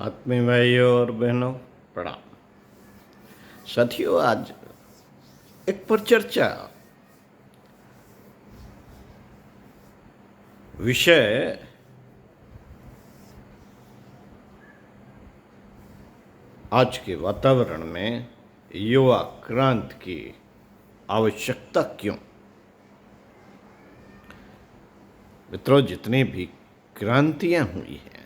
आत्मीय भाइयों और बहनों, प्रणाम। साथियों, आज एक पर चर्चा विषय आज के वातावरण में युवा क्रांति की आवश्यकता क्यों। मित्रों, जितनी भी क्रांतियां हुई हैं,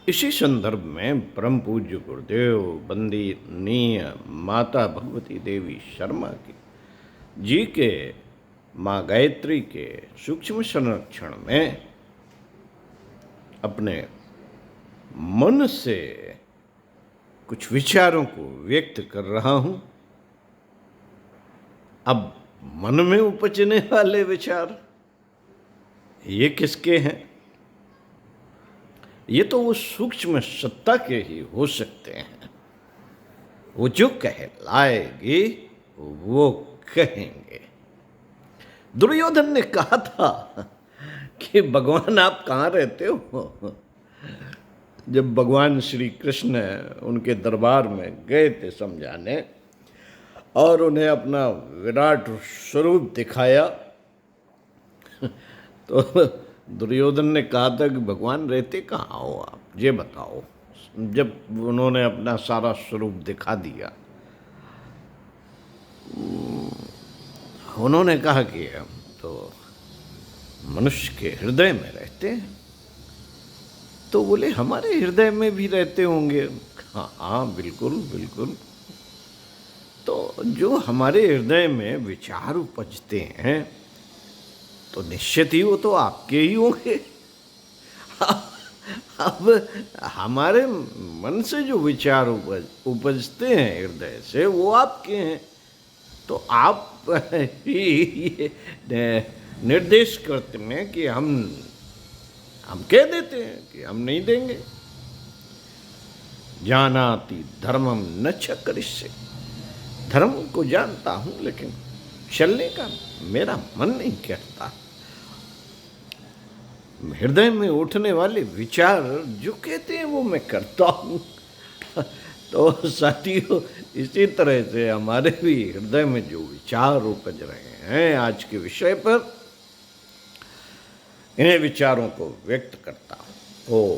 इसी संदर्भ में परम पूज्य गुरुदेव वंदनीय माता भगवती देवी शर्मा जी के माँ गायत्री के सूक्ष्म संरक्षण में अपने मन से कुछ विचारों को व्यक्त कर रहा हूँ। अब मन में उपजने वाले विचार ये किसके हैं? ये तो वो सूक्ष्म सत्ता के ही हो सकते हैं। वो जो कहलाएगी वो कहेंगे। दुर्योधन ने कहा था कि भगवान आप कहाँ रहते हो? जब भगवान श्री कृष्ण उनके दरबार में गए थे समझाने और उन्हें अपना विराट स्वरूप दिखाया, तो दुर्योधन ने कहा था कि भगवान रहते कहाँ हो आप, ये बताओ। जब उन्होंने अपना सारा स्वरूप दिखा दिया, उन्होंने कहा कि हम तो मनुष्य के हृदय में रहते हैं। तो बोले हमारे हृदय में भी रहते होंगे। हाँ हाँ, बिल्कुल बिल्कुल। तो जो हमारे हृदय में विचार उपजते हैं तो निश्चित ही वो तो आपके ही होंगे। अब हमारे मन से जो विचार उपजते हैं हृदय से, वो आपके हैं। तो आप ही निर्देश करते हैं कि हम कह देते हैं कि हम नहीं देंगे। जानाति धर्मम न च करिष्ये, धर्म को जानता हूं लेकिन चलने का मेरा मन नहीं करता। हृदय में उठने वाले विचार जो कहते हैं वो मैं करता हूं। तो साथियों, इसी तरह से हमारे भी हृदय में जो विचार उपज रहे हैं आज के विषय पर, इन्हें विचारों को व्यक्त करता हूं।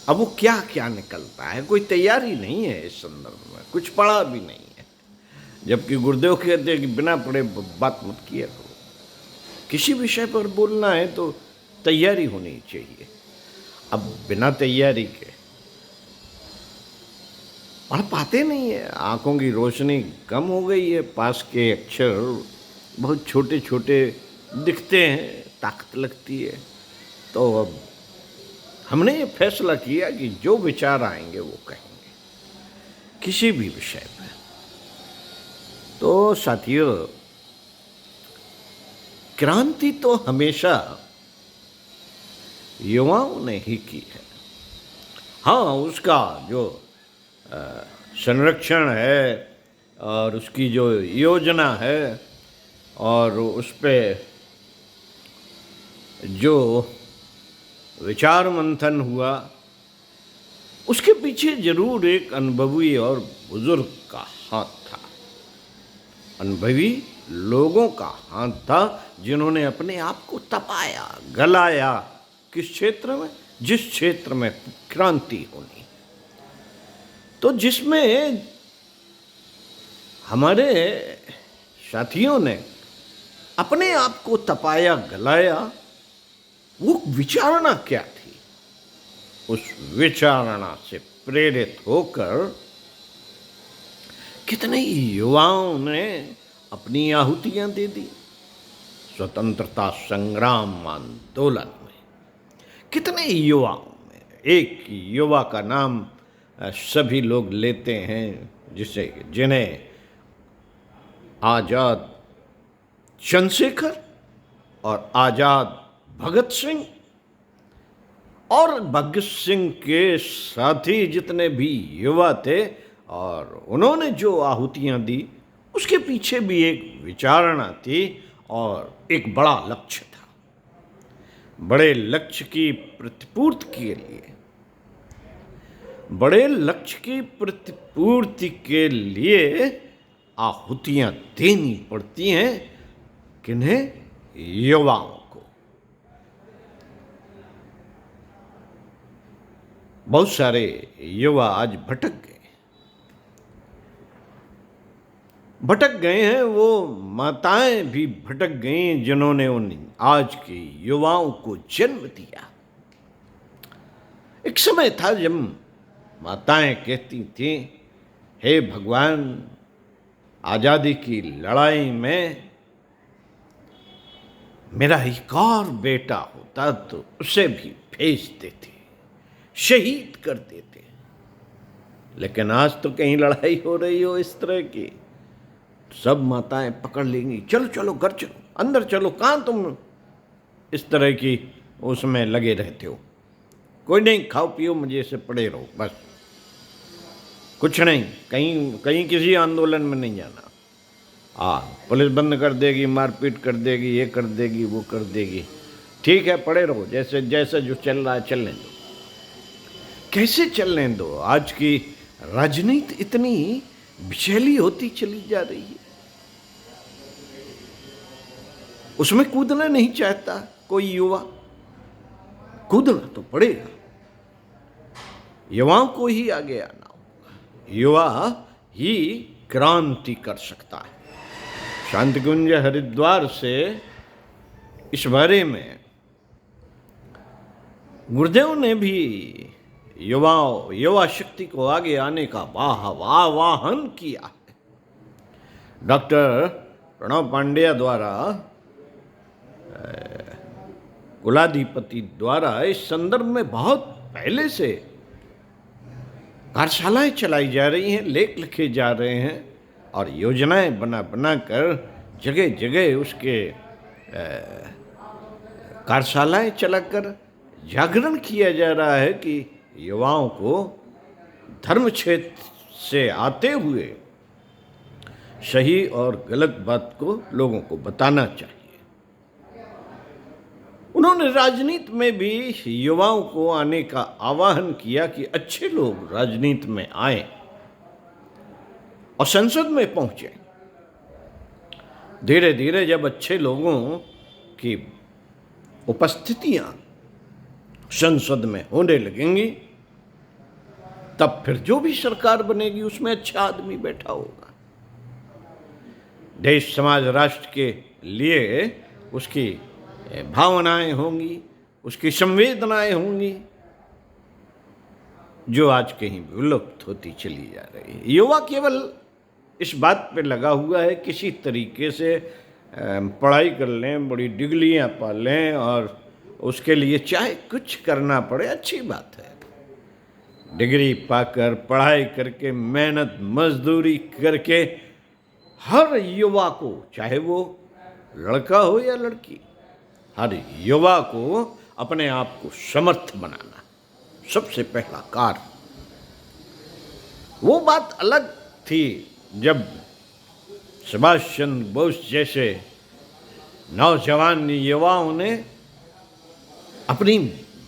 अब वो क्या क्या निकलता है, कोई तैयारी नहीं है इस संदर्भ में, कुछ पढ़ा भी नहीं है। जबकि गुरुदेव कहते हैं कि बिना पढ़े बात मत किया करो। किसी विषय पर बोलना है तो तैयारी होनी चाहिए। अब बिना तैयारी के पढ़ पाते नहीं है। आंखों की रोशनी कम हो गई है, पास के अक्षर बहुत छोटे छोटे दिखते हैं, ताकत लगती है। तो अब हमने ये फैसला किया कि जो विचार आएंगे वो कहेंगे, किसी भी विषय पर। तो साथियों, क्रांति तो हमेशा युवाओं ने ही की है। हाँ, उसका जो संरक्षण है और उसकी जो योजना है और उस पे जो विचार मंथन हुआ, उसके पीछे जरूर एक अनुभवी और बुजुर्ग का हाथ था। अनुभवी लोगों का हाथ था जिन्होंने अपने आप को तपाया, गलाया। किस क्षेत्र में? जिस क्षेत्र में क्रांति होनी, तो जिसमें हमारे साथियों ने अपने आप को तपाया, गलाया, वो विचारणा क्या थी? उस विचारणा से प्रेरित होकर कितने युवाओं ने अपनी आहुतियां दे दी स्वतंत्रता संग्राम आंदोलन में। कितने युवाओं में, एक युवा का नाम सभी लोग लेते हैं, जिन्हें आजाद चंद्रशेखर और आजाद भगत सिंह और भगत सिंह के साथी जितने भी युवा थे, और उन्होंने जो आहुतियां दी उसके पीछे भी एक विचारणा थी और एक बड़ा लक्ष्य था। बड़े लक्ष्य की प्रतिपूर्ति के लिए, बड़े लक्ष्य की प्रतिपूर्ति के लिए आहुतियां देनी पड़ती हैं। किन्हें? युवाओं को। बहुत सारे युवा आज भटक गए हैं। वो माताएं भी भटक गई जिन्होंने उन आज के युवाओं को जन्म दिया। एक समय था जब माताएं कहती थी, हे भगवान, आजादी की लड़ाई में मेरा एक और बेटा होता तो उसे भी भेज देते, शहीद कर देते। लेकिन आज तो कहीं लड़ाई हो रही हो इस तरह की, सब माताएं पकड़ लेंगी, चलो चलो घर चलो, अंदर चलो, कहाँ तुम इस तरह की उसमें लगे रहते हो, कोई नहीं, खाओ पियो, मजे से पड़े रहो, बस कुछ नहीं, कहीं किसी आंदोलन में नहीं जाना। पुलिस बंद कर देगी, मारपीट कर देगी, ये कर देगी, वो कर देगी, ठीक है पड़े रहो, जैसे जैसे जो चल रहा है चलने दो। कैसे चलने दो? आज की राजनीति इतनी विषैली होती चली जा रही है, उसमें कूदना नहीं चाहता कोई युवा। कूदना तो पड़ेगा, युवाओं को ही आगे आना होगा, युवा ही क्रांति कर सकता है। शांतिकुंज हरिद्वार से इस बारे में गुरुदेव ने भी युवा शक्ति को आगे आने का आह्वान किया है। डॉक्टर प्रणव पांड्या द्वारा, कुलाधिपति द्वारा इस संदर्भ में बहुत पहले से कार्यशालाएं चलाई जा रही हैं, लेख लिखे जा रहे हैं और योजनाएं बना कर जगह जगह उसके कार्यशालाएं चलाकर जागरण किया जा रहा है कि युवाओं को धर्म क्षेत्र से आते हुए सही और गलत बात को लोगों को बताना चाहिए। उन्होंने राजनीति में भी युवाओं को आने का आह्वान किया कि अच्छे लोग राजनीति में आए और संसद में पहुंचे। धीरे धीरे जब अच्छे लोगों की उपस्थितियां संसद में होने लगेंगी, तब फिर जो भी सरकार बनेगी उसमें अच्छा आदमी बैठा होगा। देश समाज राष्ट्र के लिए उसकी भावनाएं होंगी, उसकी संवेदनाएं होंगी, जो आज कहीं विलुप्त होती चली जा रही है। युवा केवल इस बात पे लगा हुआ है किसी तरीके से पढ़ाई कर लें, बड़ी डिग्रियां पा लें और उसके लिए चाहे कुछ करना पड़े, अच्छी बात है। डिग्री पाकर, पढ़ाई करके, मेहनत मजदूरी करके हर युवा को, चाहे वो लड़का हो या लड़की, हर युवा को अपने आप को समर्थ बनाना सबसे पहला कार्य। वो बात अलग थी जब सुभाष चंद्र बोस जैसे नौजवान युवाओं ने अपनी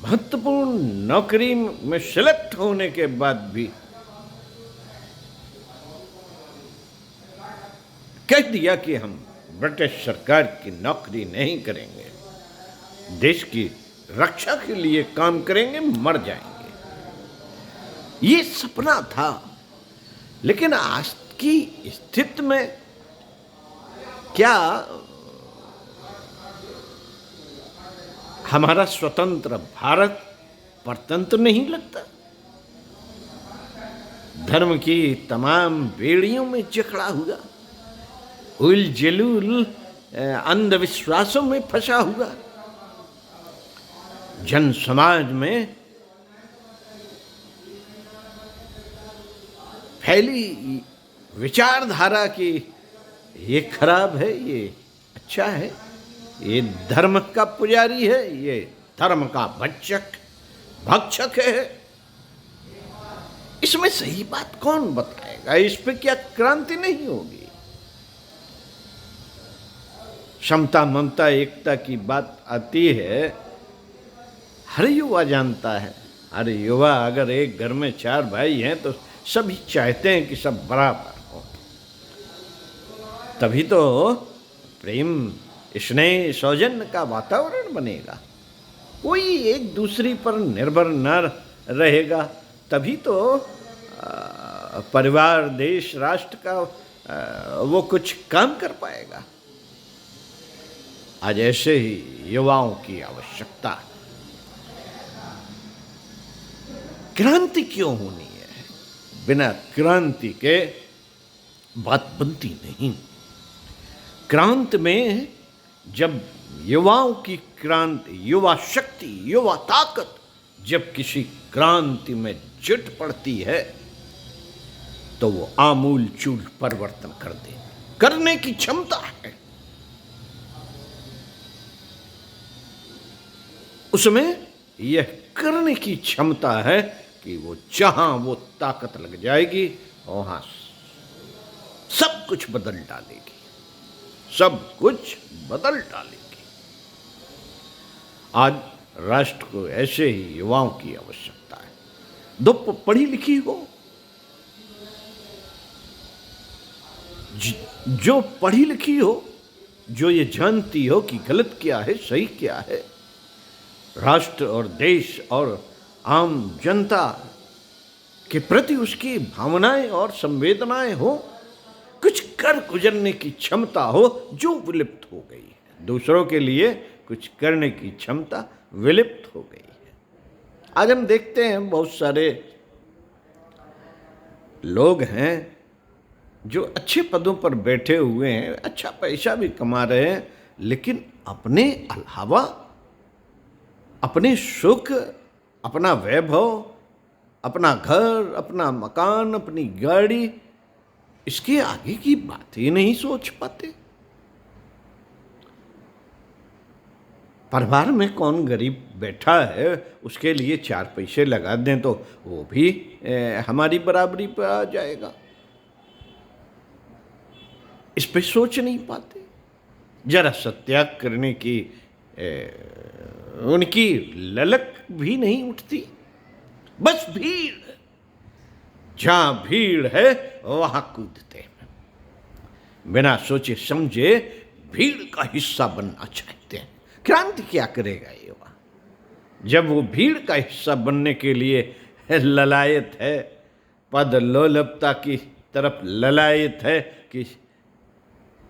महत्वपूर्ण नौकरी में सिलेक्ट होने के बाद भी कह दिया कि हम ब्रिटिश सरकार की नौकरी नहीं करेंगे, देश की रक्षा के लिए काम करेंगे, मर जाएंगे। ये सपना था, लेकिन आज की स्थिति में क्या हमारा स्वतंत्र भारत परतंत्र नहीं लगता? धर्म की तमाम बेड़ियों में जकड़ा हुआ, उल जलूल अंधविश्वासों में फंसा हुआ, जन समाज में फैली विचारधारा की ये खराब है, ये अच्छा है, ये धर्म का पुजारी है, ये धर्म का भक्षक है। इसमें सही बात कौन बताएगा? इस पे क्या क्रांति नहीं होगी? समता, ममता, एकता की बात आती है हर युवा जानता है। हर युवा, अगर एक घर में 4 भाई हैं तो सभी चाहते हैं कि सब बराबर हो, तभी तो प्रेम, स्नेह, सौजन्य का वातावरण बनेगा। कोई एक दूसरे पर निर्भर न रहेगा, तभी तो परिवार, देश, राष्ट्र का वो कुछ काम कर पाएगा। आज ऐसे ही युवाओं की आवश्यकता है। क्रांति क्यों होनी है? बिना क्रांति के बात बनती नहीं। क्रांति में जब युवाओं की क्रांति, युवा शक्ति, युवा ताकत जब किसी क्रांति में जुट पड़ती है तो वो आमूल चूल परिवर्तन कर दे, करने की क्षमता है उसमें। यह करने की क्षमता है कि वो जहां वो ताकत लग जाएगी वहां सब कुछ बदल डालेगी, सब कुछ बदल डालेगी। आज राष्ट्र को ऐसे ही युवाओं की आवश्यकता है। दो पढ़ी लिखी हो, जो पढ़ी लिखी हो, जो ये जानती हो कि गलत क्या है, सही क्या है, राष्ट्र और देश और आम जनता के प्रति उसकी भावनाएं और संवेदनाएं हो, कुछ कर गुजरने की क्षमता हो जो विलुप्त हो गई है। दूसरों के लिए कुछ करने की क्षमता विलुप्त हो गई है। आज हम देखते हैं बहुत सारे लोग हैं जो अच्छे पदों पर बैठे हुए हैं, अच्छा पैसा भी कमा रहे हैं, लेकिन अपने अलावा अपने सुख, अपना वैभव, अपना घर, अपना मकान, अपनी गाड़ी, इसके आगे की बात ही नहीं सोच पाते। परिवार में कौन गरीब बैठा है उसके लिए 4 पैसे लगा दें तो वो भी हमारी बराबरी पर आ जाएगा, इस पे सोच नहीं पाते। जरा सत्याग करने की उनकी ललक भी नहीं उठती। बस भीड़, जहां भीड़ है वहां कूदते हैं, बिना सोचे समझे भीड़ का हिस्सा बनना चाहते हैं। क्रांति क्या करेगा युवा जब वो भीड़ का हिस्सा बनने के लिए ललायत है, पद लोलुपता की तरफ ललायत है कि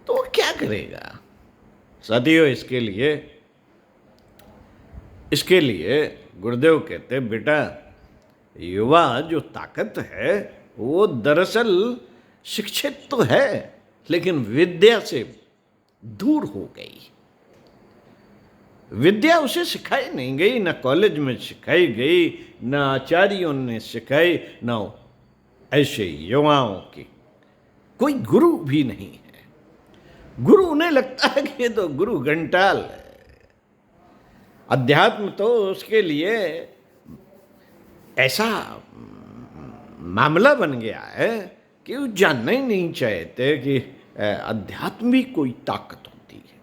तो वो क्या करेगा? साथियों, इसके लिए गुरुदेव कहते, बेटा युवा जो ताकत है वो दरअसल शिक्षित तो है लेकिन विद्या से दूर हो गई। विद्या उसे सिखाई नहीं गई, ना कॉलेज में सिखाई गई, ना आचार्यों ने सिखाई, ना ऐसे युवाओं की कोई गुरु भी नहीं है। गुरु उन्हें लगता है कि ये तो गुरु घंटाल है। अध्यात्म तो उसके लिए ऐसा मामला बन गया है कि वो जानना ही नहीं चाहते कि अध्यात्म भी कोई ताकत होती है।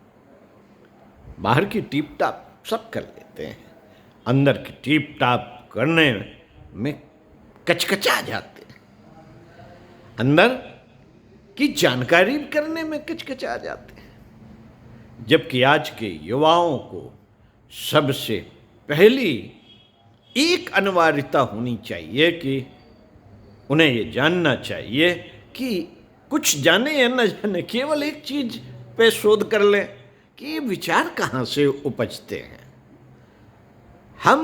बाहर की टीप टाप सब कर लेते हैं, अंदर की टीप टाप करने में कचकचा जाते हैं, अंदर की जानकारी करने में कचकचा जाते हैं। जबकि आज के युवाओं को सबसे पहली एक अनिवार्यता होनी चाहिए कि उन्हें ये जानना चाहिए कि कुछ जाने या न जाने, केवल एक चीज पे शोध कर लें कि ये विचार कहाँ से उपजते हैं। हम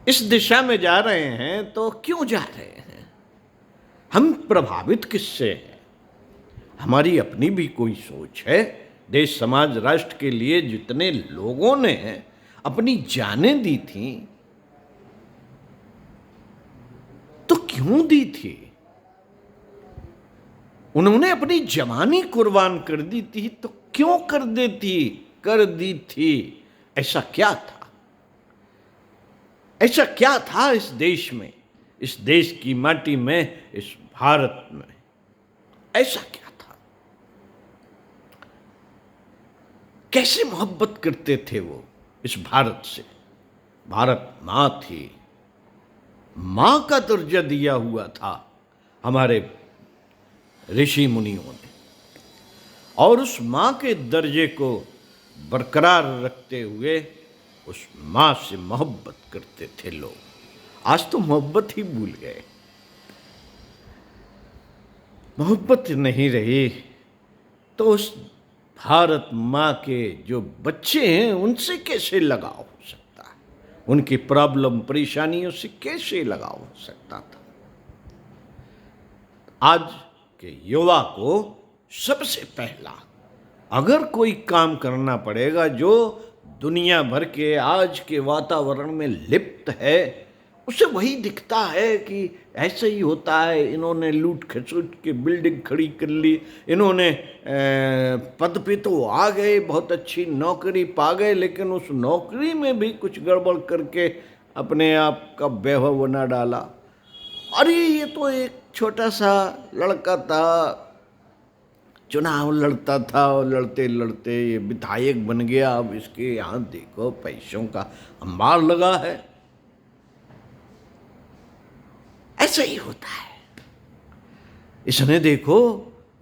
इस दिशा में जा रहे हैं तो क्यों जा रहे हैं? हम प्रभावित किससे हैं? हमारी अपनी भी कोई सोच है? देश, समाज, राष्ट्र के लिए जितने लोगों ने अपनी जानें दी थी तो क्यों दी थी? उन्होंने अपनी जवानी कुर्बान कर दी थी तो क्यों कर दी थी? ऐसा क्या था? ऐसा क्या था इस देश में, इस देश की माटी में, इस भारत में? ऐसा क्या था? कैसे मोहब्बत करते थे वो? इस भारत से। भारत माँ थी, माँ का दर्जा दिया हुआ था हमारे ऋषि मुनियों ने, और उस माँ के दर्जे को बरकरार रखते हुए उस माँ से मोहब्बत करते थे लोग। आज तो मोहब्बत ही भूल गए, मोहब्बत नहीं रही। तो उस भारत माँ के जो बच्चे हैं उनसे कैसे लगाव हो सकता है, उनकी प्रॉब्लम परेशानियों से कैसे लगाव हो सकता था। आज के युवा को सबसे पहला अगर कोई काम करना पड़ेगा जो दुनिया भर के आज के वातावरण में लिप्त है, उसे वही दिखता है कि ऐसे ही होता है। इन्होंने लूट खसूट के बिल्डिंग खड़ी कर ली, इन्होंने पद पे तो आ गए, बहुत अच्छी नौकरी पा गए, लेकिन उस नौकरी में भी कुछ गड़बड़ करके अपने आप का वैभव बना डाला। अरे ये तो एक छोटा सा लड़का था, चुनाव लड़ता था और लड़ते लड़ते ये विधायक बन गया, अब इसके यहाँ देखो पैसों का अंबार लगा है। ऐसा ही होता है। इसने देखो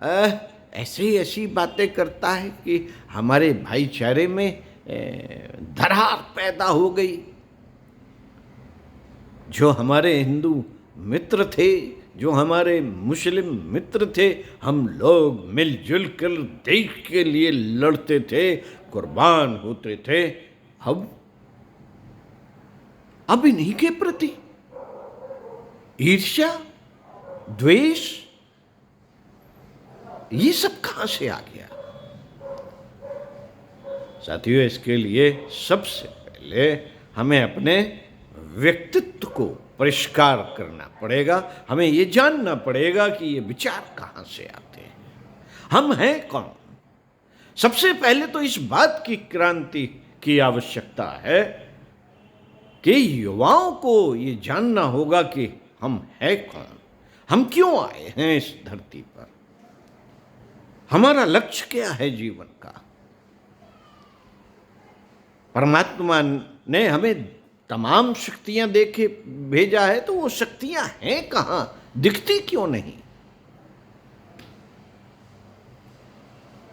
ऐसे ही ऐसी बातें करता है कि हमारे भाईचारे में दरार पैदा हो गई। जो हमारे हिंदू मित्र थे, जो हमारे मुस्लिम मित्र थे, हम लोग मिलजुल कर देश के लिए लड़ते थे, कुर्बान होते थे। अब इन्हीं के प्रति ईर्ष्या, द्वेष, ये सब कहां से आ गया? साथियों, इसके लिए सबसे पहले हमें अपने व्यक्तित्व को परिष्कार करना पड़ेगा। हमें ये जानना पड़ेगा कि ये विचार कहां से आते हैं, हम हैं कौन। सबसे पहले तो इस बात की क्रांति की आवश्यकता है कि युवाओं को ये जानना होगा कि हम हैं कौन, हम क्यों आए हैं इस धरती पर, हमारा लक्ष्य क्या है जीवन का। परमात्मा ने हमें तमाम शक्तियां दे के भेजा है, तो वो शक्तियां हैं कहां, दिखती क्यों नहीं?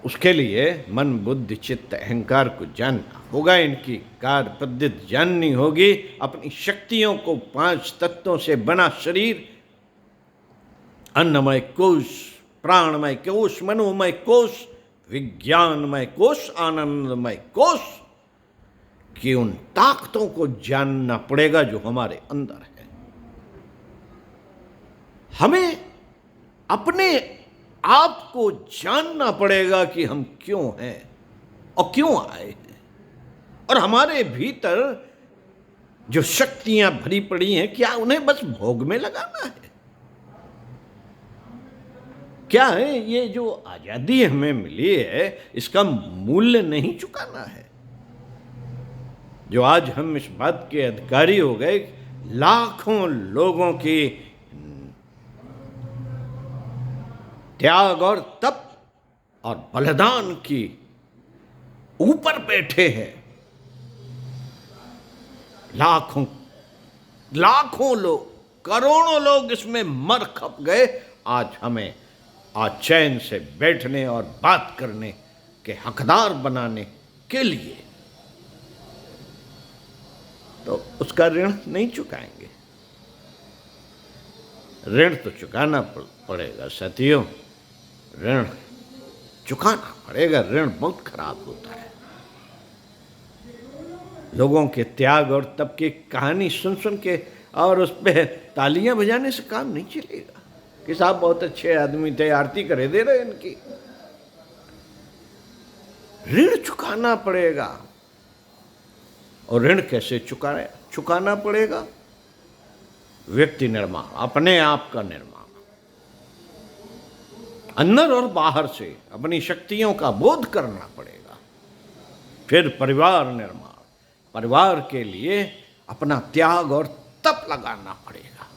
उसके लिए मन, बुद्धि, चित्त, अहंकार को जानना होगा, इनकी कार्य पद्धति जाननी होगी। अपनी शक्तियों को 5 तत्वों से बना शरीर, अन्नमय कोश, प्राणमय कोश, मनोमय कोश, विज्ञानमय कोश, आनंदमय कोश कि उन ताकतों को जानना पड़ेगा जो हमारे अंदर है। हमें अपने आप को जानना पड़ेगा कि हम क्यों हैं और क्यों आए हैं, और हमारे भीतर जो शक्तियां भरी पड़ी हैं, क्या उन्हें बस भोग में लगाना है? क्या है ये जो आजादी हमें मिली है, इसका मूल्य नहीं चुकाना है? जो आज हम इस बात के अधिकारी हो गए, लाखों लोगों की त्याग और तप और बलिदान की ऊपर बैठे हैं। लाखों लोग, करोड़ों लोग इसमें मर खप गए। आज हमें चैन से बैठने और बात करने के हकदार बनाने के लिए तो उसका ऋण नहीं चुकाएंगे। ऋण तो चुकाना पड़ेगा साथियों, ऋण चुकाना पड़ेगा। ऋण बहुत खराब होता है। लोगों के त्याग और तप की कहानी सुन सुन के और उस पर तालियां बजाने से काम नहीं चलेगा कि साहब बहुत अच्छे आदमी थे, आरती करे दे रहे इनकी। ऋण चुकाना पड़ेगा। और ऋण कैसे चुकाना पड़ेगा? व्यक्ति निर्माण, अपने आप का निर्माण, अंदर और बाहर से अपनी शक्तियों का बोध करना पड़ेगा। फिर परिवार निर्माण, परिवार के लिए अपना त्याग और तप लगाना पड़ेगा।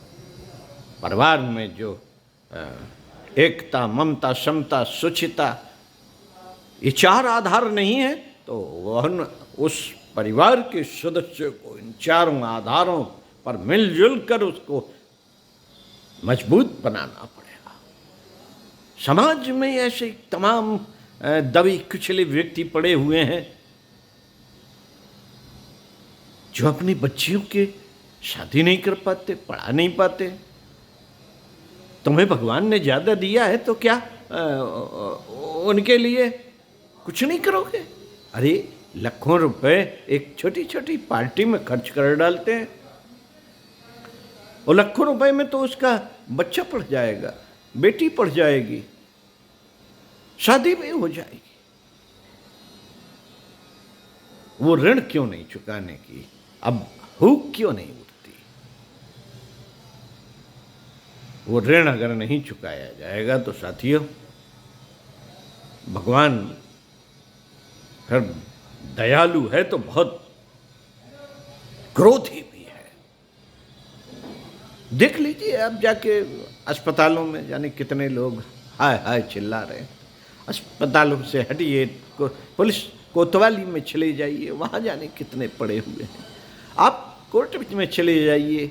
परिवार में जो एकता, ममता, समता, शुचिता, ये 4 आधार नहीं है तो वह उस परिवार के सदस्यों को इन चारों आधारों पर मिलजुल कर उसको मजबूत बनाना पड़ेगा। समाज में ऐसे तमाम दबे कुचले व्यक्ति पड़े हुए हैं जो अपनी बच्चियों के शादी नहीं कर पाते, पढ़ा नहीं पाते। तुम्हें भगवान ने ज्यादा दिया है तो क्या उनके लिए कुछ नहीं करोगे? अरे लाखों रुपए एक छोटी छोटी पार्टी में खर्च कर डालते हैं और लाखों रुपए में तो उसका बच्चा पढ़ जाएगा, बेटी पढ़ जाएगी, शादी भी हो जाएगी। वो ऋण क्यों नहीं चुकाने की अब हुक क्यों नहीं उठती? वो ऋण अगर नहीं चुकाया जाएगा तो साथियों, भगवान फिर दयालु है तो बहुत क्रोधी भी है। देख लीजिए आप जाके अस्पतालों में, जाने कितने लोग हाय हाय चिल्ला रहे हैं। अस्पतालों से हटिए, पुलिस कोतवाली में चले जाइए, वहां जाने कितने पड़े हुए हैं। आप कोर्ट में चले जाइए,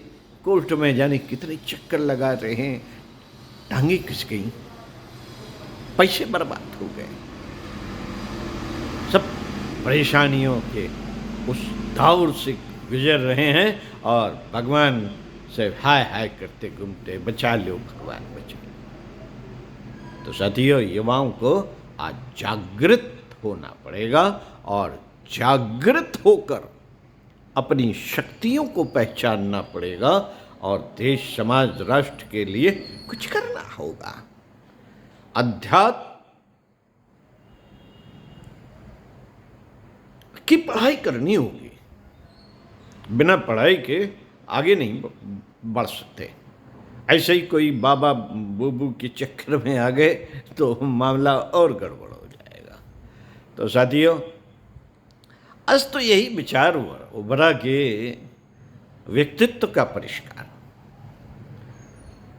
कोर्ट में जाने कितने चक्कर लगा रहे हैं, टांगे खिंच गई, पैसे बर्बाद हो गए। सब परेशानियों के उस दौर से गुजर रहे हैं और भगवान से हाय हाय करते घूमते, बचा लो भगवान बचा लो। तो साथियों, युवाओं को आज जागृत होना पड़ेगा और जागृत होकर अपनी शक्तियों को पहचानना पड़ेगा और देश, समाज, राष्ट्र के लिए कुछ करना होगा। अध्यात्म की पढ़ाई करनी होगी। बिना पढ़ाई के आगे नहीं बढ़ सकते। ऐसे ही कोई बाबा बूबू के चक्कर में आ गए तो मामला और गड़बड़ हो जाएगा। तो साथियों, आज तो यही विचार उभरा के व्यक्तित्व का परिष्कार।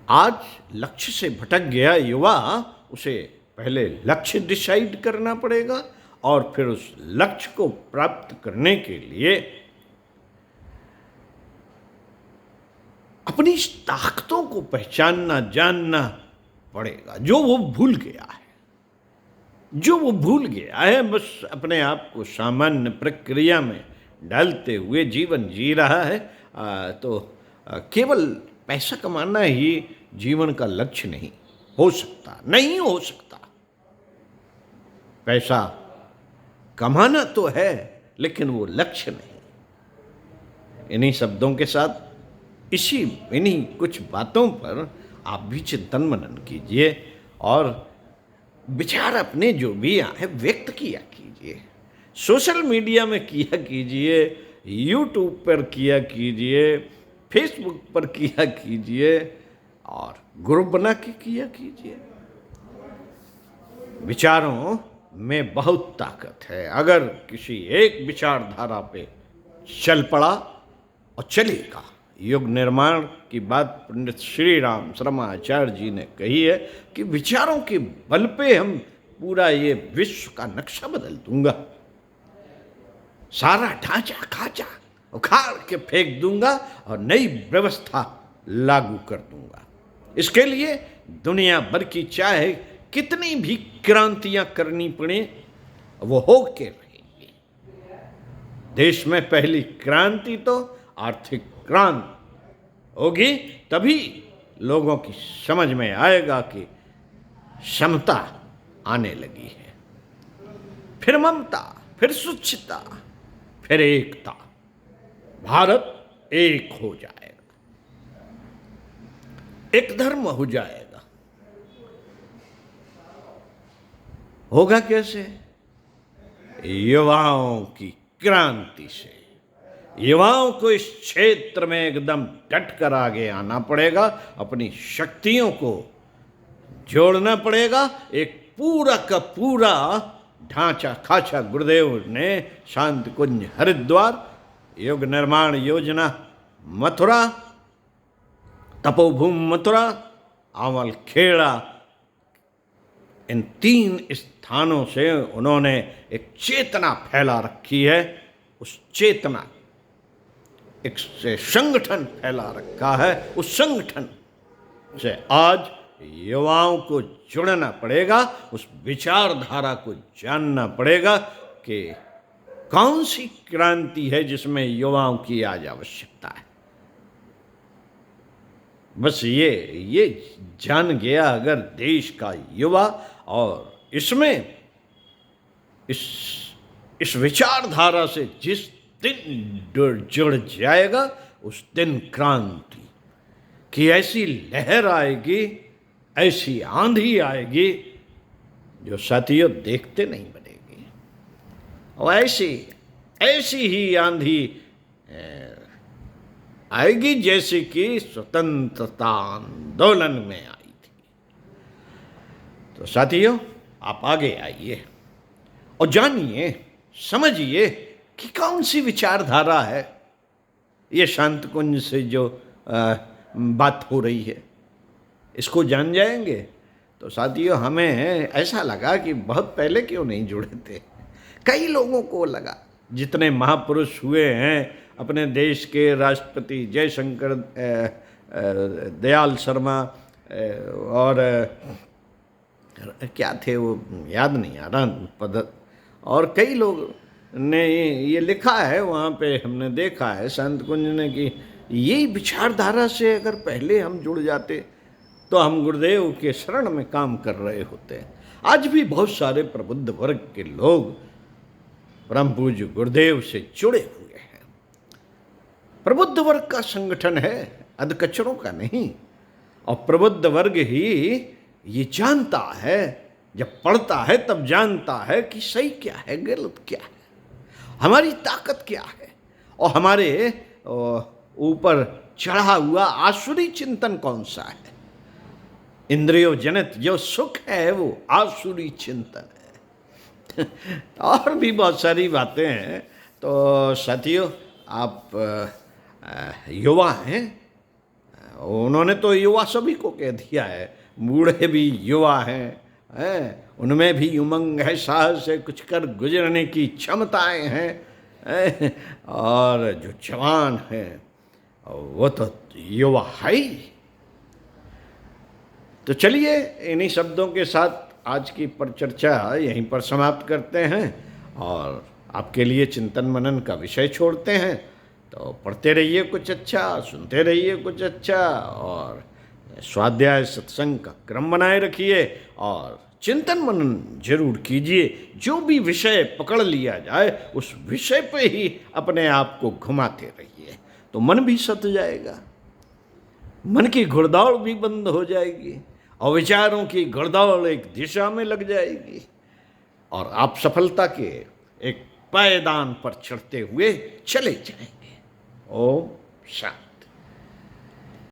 आज लक्ष्य से भटक गया युवा, उसे पहले लक्ष्य डिसाइड करना पड़ेगा और फिर उस लक्ष्य को प्राप्त करने के लिए अपनी ताकतों को पहचानना, जानना पड़ेगा। जो वो भूल गया है, बस अपने आप को सामान्य प्रक्रिया में डालते हुए जीवन जी रहा है, तो केवल पैसा कमाना ही जीवन का लक्ष्य नहीं हो सकता। पैसा कमाना तो है लेकिन वो लक्ष्य नहीं। इन्हीं शब्दों के साथ, इन्हीं कुछ बातों पर आप भी चिंतन मनन कीजिए और विचार अपने जो भी आए व्यक्त किया कीजिए। सोशल मीडिया में किया कीजिए, यूट्यूब पर किया कीजिए, फेसबुक पर किया कीजिए और ग्रुप बना के किया कीजिए। विचारों में बहुत ताकत है। अगर किसी एक विचारधारा पे चल पड़ा और चलेगा। युग निर्माण की बात पंडित श्री राम शर्माचार्य जी ने कही है कि विचारों के बल पे हम पूरा ये विश्व का नक्शा बदल दूंगा, सारा ढांचा खाचा उखाड़ के फेंक दूंगा और नई व्यवस्था लागू कर दूंगा। इसके लिए दुनिया भर की चाहे कितनी भी क्रांतियां करनी पड़े, वो हो के रहेंगी। देश में पहली क्रांति तो आर्थिक क्रांति होगी, तभी लोगों की समझ में आएगा कि समता आने लगी है। फिर ममता, फिर स्वच्छता, फिर एकता। भारत एक हो जाएगा, एक धर्म हो जाएगा। होगा कैसे? युवाओं की क्रांति से। युवाओं को इस क्षेत्र में एकदम डट कर आगे आना पड़ेगा, अपनी शक्तियों को जोड़ना पड़ेगा। एक पूरा का पूरा ढांचा खाचा गुरुदेव ने शांति कुंज हरिद्वार, युग निर्माण योजना मथुरा, तपोभूमि मथुरा, आंवल खेड़ा, इन 3 स्थानों से उन्होंने एक चेतना फैला रखी है उस चेतना, एक से संगठन फैला रखा है। उस संगठन से आज युवाओं को जुड़ना पड़ेगा, उस विचारधारा को जानना पड़ेगा कि कौन सी क्रांति है जिसमें युवाओं की आज आवश्यकता है। बस ये जान गया अगर देश का युवा और इसमें इस विचारधारा से जिस दिन जुड़ जाएगा, उस दिन क्रांति की ऐसी लहर आएगी, ऐसी आंधी आएगी जो साथियों देखते नहीं बनेगी। और ऐसी ही आंधी आएगी जैसे कि स्वतंत्रता आंदोलन में आई थी। तो साथियों, आप आगे आइए और जानिए, समझिए कि कौन सी विचारधारा है ये शांत कुंज से जो बात हो रही है। इसको जान जाएंगे तो साथियों, हमें ऐसा लगा कि बहुत पहले क्यों नहीं जुड़े थे। कई लोगों को लगा, जितने महापुरुष हुए हैं अपने देश के राष्ट्रपति जयशंकर, दयाल शर्मा और क्या थे वो याद नहीं आ रहा पद, और कई लोग ने ये लिखा है, वहाँ पे हमने देखा है संत कुंज ने कि यही विचारधारा से अगर पहले हम जुड़ जाते तो हम गुरुदेव के शरण में काम कर रहे होते। आज भी बहुत सारे प्रबुद्ध वर्ग के लोग परम पूज्य गुरुदेव से जुड़े हुए हैं। प्रबुद्ध वर्ग का संगठन है, अधकचरों का नहीं। और प्रबुद्ध वर्ग ही ये जानता है, जब पढ़ता है तब जानता है कि सही क्या है, गलत क्या है, हमारी ताकत क्या है, और हमारे ऊपर चढ़ा हुआ आसुरी चिंतन कौन सा है। इंद्रियों जनित जो सुख है वो आसुरी चिंतन है। और भी बहुत सारी बातें हैं। तो साथियों, आप युवा हैं, उन्होंने तो युवा सभी को कह दिया है, बूढ़े भी युवा हैं, उनमें भी उमंग है, साहस है, कुछ कर गुजरने की क्षमताएं हैं, और जो जवान हैं वो तो युवा है ही। तो चलिए, इन्हीं शब्दों के साथ आज की परिचर्चा यहीं पर समाप्त करते हैं और आपके लिए चिंतन मनन का विषय छोड़ते हैं। तो पढ़ते रहिए कुछ अच्छा, सुनते रहिए कुछ अच्छा, और स्वाध्याय सत्संग का क्रम बनाए रखिए और चिंतन मनन जरूर कीजिए। जो भी विषय पकड़ लिया जाए उस विषय पे ही अपने आप को घुमाते रहिए, तो मन भी सत जाएगा, मन की घुड़दौड़ भी बंद हो जाएगी और विचारों की घुड़दौड़ एक दिशा में लग जाएगी और आप सफलता के एक पायदान पर चढ़ते हुए चले जाएंगे। ओम शांति।